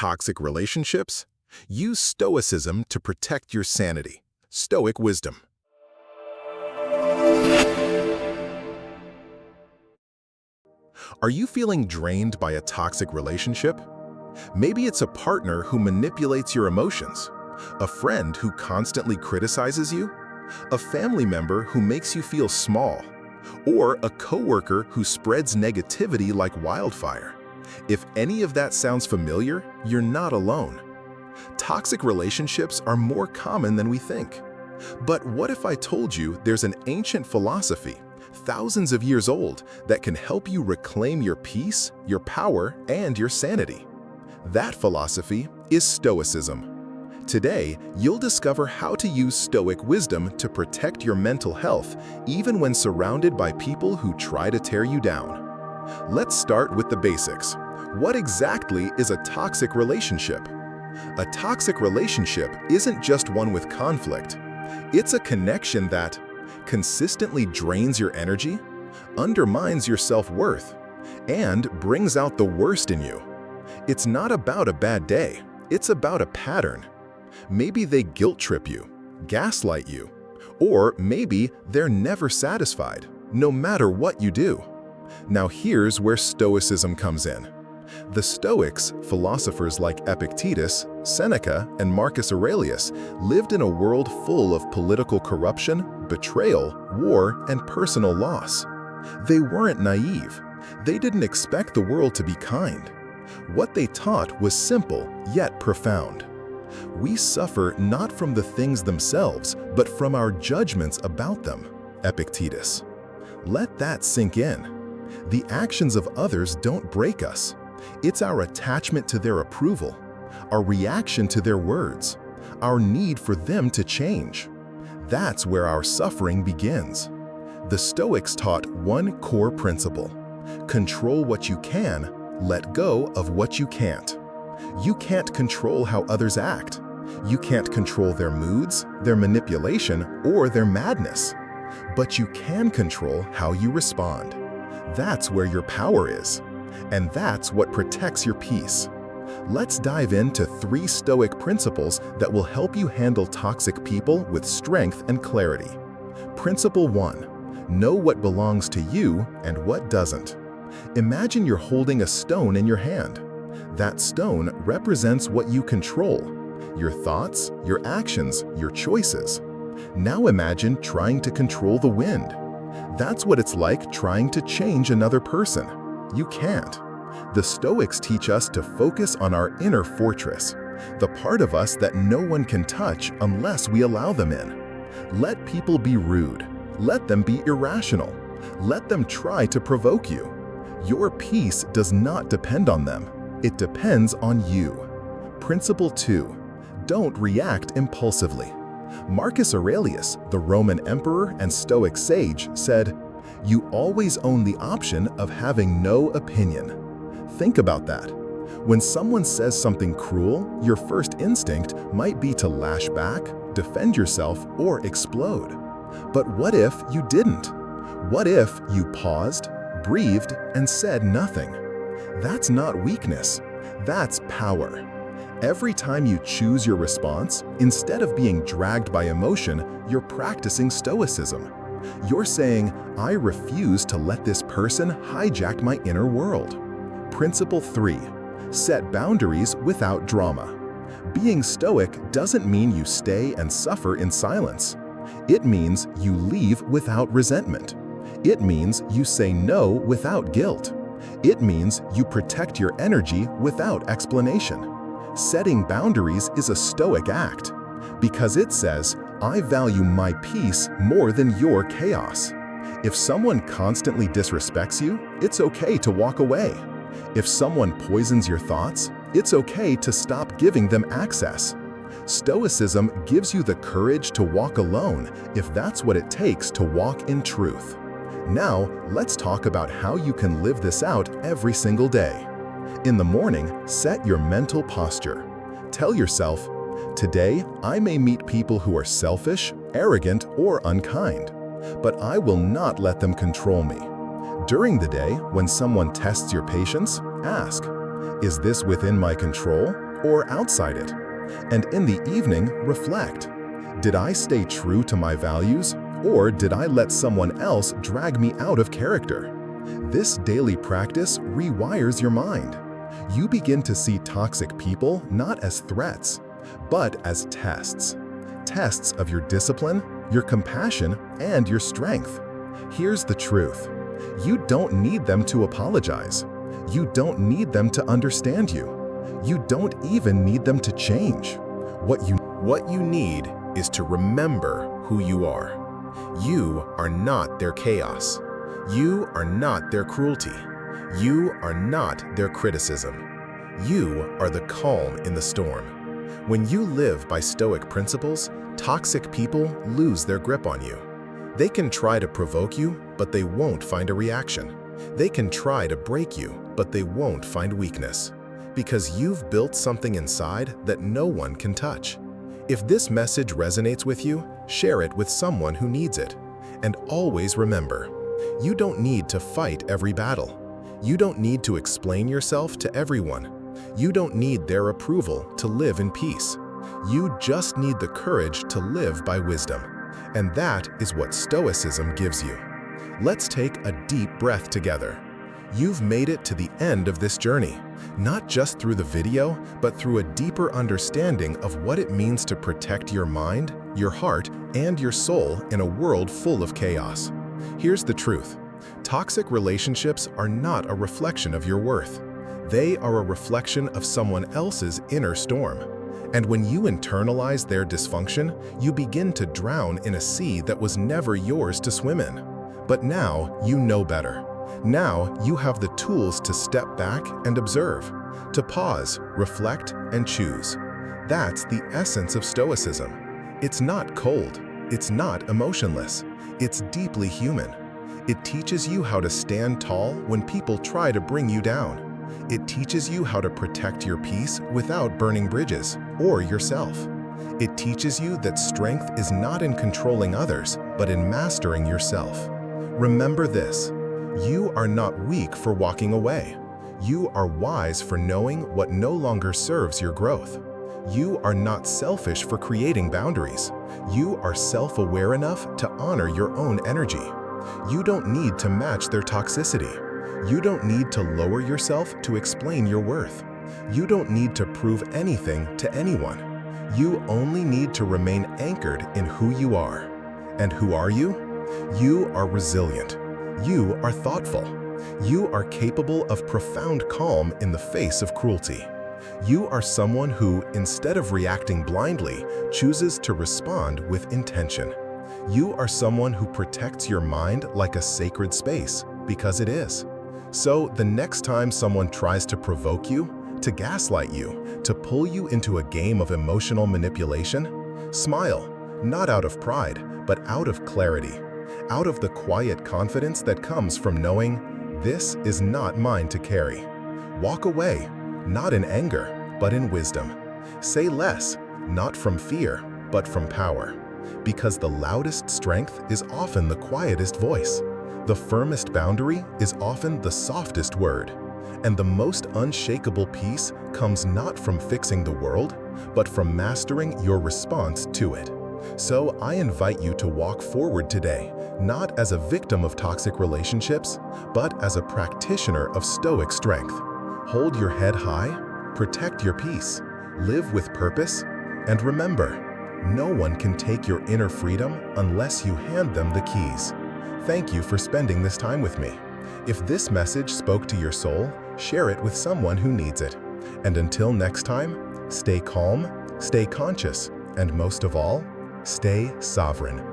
toxic relationships? Use Stoicism to protect your sanity. Stoic wisdom. Are you feeling drained by a toxic relationship? Maybe it's a partner who manipulates your emotions, a friend who constantly criticizes you, a family member who makes you feel small, or a coworker who spreads negativity like wildfire. If any of that sounds familiar, you're not alone. Toxic relationships are more common than we think. But what if I told you there's an ancient philosophy, thousands of years old, that can help you reclaim your peace, your power, and your sanity? That philosophy is Stoicism. Today, you'll discover how to use Stoic wisdom to protect your mental health, even when surrounded by people who try to tear you down. Let's start with the basics. What exactly is a toxic relationship? A toxic relationship isn't just one with conflict. It's a connection that consistently drains your energy, undermines your self-worth, and brings out the worst in you. It's not about a bad day, it's about a pattern. Maybe they guilt-trip you, gaslight you, or maybe they're never satisfied, no matter what you do. Now here's where Stoicism comes in. The Stoics, philosophers like Epictetus, Seneca, and Marcus Aurelius, lived in a world full of political corruption, betrayal, war, and personal loss. They weren't naive. They didn't expect the world to be kind. What they taught was simple, yet profound. We suffer not from the things themselves, but from our judgments about them, Epictetus. Let that sink in. The actions of others don't break us. It's our attachment to their approval, our reaction to their words, our need for them to change. That's where our suffering begins. The Stoics taught one core principle: control what you can, let go of what you can't. You can't control how others act. You can't control their moods, their manipulation, or their madness. But you can control how you respond. That's where your power is. And that's what protects your peace. Let's dive into 3 Stoic principles that will help you handle toxic people with strength and clarity. Principle 1. Know what belongs to you and what doesn't. Imagine you're holding a stone in your hand. That stone represents what you control: your thoughts, your actions, your choices. Now imagine trying to control the wind. That's what it's like trying to change another person. You can't. The Stoics teach us to focus on our inner fortress, the part of us that no one can touch unless we allow them in. Let people be rude. Let them be irrational. Let them try to provoke you. Your peace does not depend on them. It depends on you. Principle 2. Don't react impulsively. Marcus Aurelius, the Roman emperor and Stoic sage, said, "You always own the option of having no opinion." Think about that. When someone says something cruel, your first instinct might be to lash back, defend yourself, or explode. But what if you didn't? What if you paused, breathed, and said nothing? That's not weakness. That's power. Every time you choose your response, instead of being dragged by emotion, you're practicing Stoicism. You're saying, "I refuse to let this person hijack my inner world." Principle 3. Set boundaries without drama. Being Stoic doesn't mean you stay and suffer in silence. It means you leave without resentment. It means you say no without guilt. It means you protect your energy without explanation. Setting boundaries is a Stoic act because it says, "I value my peace more than your chaos." If someone constantly disrespects you, it's okay to walk away. If someone poisons your thoughts, it's okay to stop giving them access. Stoicism gives you the courage to walk alone if that's what it takes to walk in truth. Now, let's talk about how you can live this out every single day. In the morning, set your mental posture. Tell yourself, "Today, I may meet people who are selfish, arrogant, or unkind, but I will not let them control me." During the day, when someone tests your patience, ask, "Is this within my control, or outside it? And in the evening, reflect. Did I stay true to my values, or did I let someone else drag me out of character? This daily practice rewires your mind. You begin to see toxic people not as threats, but as tests. Tests of your discipline, your compassion, and your strength. Here's the truth. You don't need them to apologize. You don't need them to understand you. You don't even need them to change. What you need is to remember who you are. You are not their chaos. You are not their cruelty. You are not their criticism. You are the calm in the storm. When you live by Stoic principles, toxic people lose their grip on you. They can try to provoke you, but they won't find a reaction. They can try to break you, but they won't find weakness. Because you've built something inside that no one can touch. If this message resonates with you, share it with someone who needs it. And always remember, you don't need to fight every battle. You don't need to explain yourself to everyone. You don't need their approval to live in peace. You just need the courage to live by wisdom. And that is what Stoicism gives you. Let's take a deep breath together. You've made it to the end of this journey, not just through the video, but through a deeper understanding of what it means to protect your mind, your heart, and your soul in a world full of chaos. Here's the truth. Toxic relationships are not a reflection of your worth. They are a reflection of someone else's inner storm. And when you internalize their dysfunction, you begin to drown in a sea that was never yours to swim in. But now you know better. Now you have the tools to step back and observe, to pause, reflect, and choose. That's the essence of Stoicism. It's not cold. It's not emotionless. It's deeply human. It teaches you how to stand tall when people try to bring you down. It teaches you how to protect your peace without burning bridges or yourself. It teaches you that strength is not in controlling others, but in mastering yourself. Remember this. You are not weak for walking away. You are wise for knowing what no longer serves your growth. You are not selfish for creating boundaries. You are self-aware enough to honor your own energy. You don't need to match their toxicity. You don't need to lower yourself to explain your worth. You don't need to prove anything to anyone. You only need to remain anchored in who you are. And who are you? You are resilient. You are thoughtful. You are capable of profound calm in the face of cruelty. You are someone who, instead of reacting blindly, chooses to respond with intention. You are someone who protects your mind like a sacred space, because it is. So the next time someone tries to provoke you, to gaslight you, to pull you into a game of emotional manipulation, smile, not out of pride, but out of clarity, out of the quiet confidence that comes from knowing, this is not mine to carry. Walk away, not in anger, but in wisdom. Say less, not from fear, but from power. Because the loudest strength is often the quietest voice. The firmest boundary is often the softest word. And the most unshakable peace comes not from fixing the world, but from mastering your response to it. So I invite you to walk forward today, not as a victim of toxic relationships, but as a practitioner of Stoic strength. Hold your head high, protect your peace, live with purpose, and remember, no one can take your inner freedom unless you hand them the keys. Thank you for spending this time with me. If this message spoke to your soul, share it with someone who needs it. And until next time, stay calm, stay conscious, and most of all, stay sovereign.